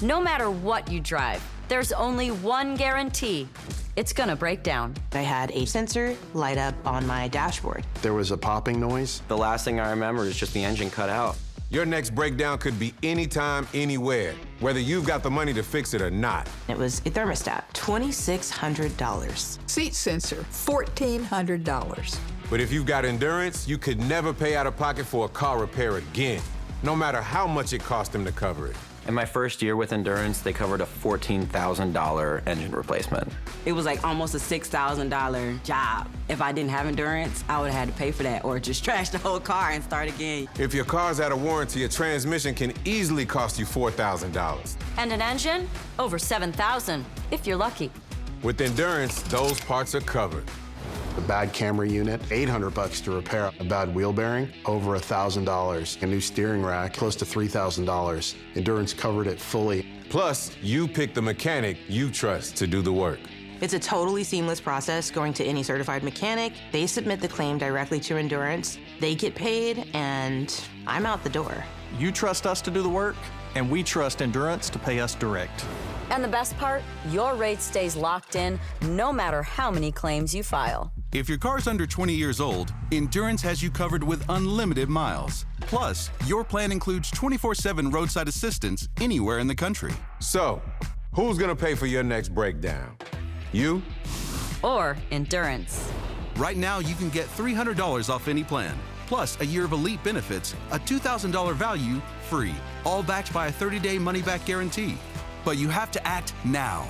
No matter what you drive, there's only one guarantee. It's gonna break down. I had a sensor light up on my dashboard. There was a popping noise. The last thing I remember is just the engine cut out. Your next breakdown could be anytime, anywhere, whether you've got the money to fix it or not. It was a thermostat, $2,600. Seat sensor, $1,400. But if you've got Endurance, you could never pay out of pocket for a car repair again, no matter how much it cost them to cover it. In my first year with Endurance, they covered a $14,000 engine replacement. It was like almost a $6,000 job. If I didn't have Endurance, I would have had to pay for that or just trash the whole car and start again. If your car's out of warranty, a transmission can easily cost you $4,000. And an engine? Over $7,000, if you're lucky. With Endurance, those parts are covered. The bad camera unit, $800 to repair a bad wheel bearing, over $1,000. A new steering rack, close to $3,000. Endurance covered it fully. Plus, you pick the mechanic you trust to do the work. It's a totally seamless process going to any certified mechanic. They submit the claim directly to Endurance. They get paid, and I'm out the door. You trust us to do the work, and we trust Endurance to pay us direct. And the best part, your rate stays locked in no matter how many claims you file. If your car's under 20 years old, Endurance has you covered with unlimited miles. Plus, your plan includes 24/7 roadside assistance anywhere in the country. So, who's gonna pay for your next breakdown? You? Or Endurance. Right now, you can get $300 off any plan, plus a year of elite benefits, a $2,000 value free, all backed by a 30-day money-back guarantee. But you have to act now.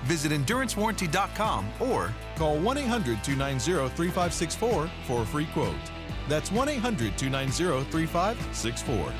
Visit EnduranceWarranty.com or call 1-800-290-3564 for a free quote. That's 1-800-290-3564.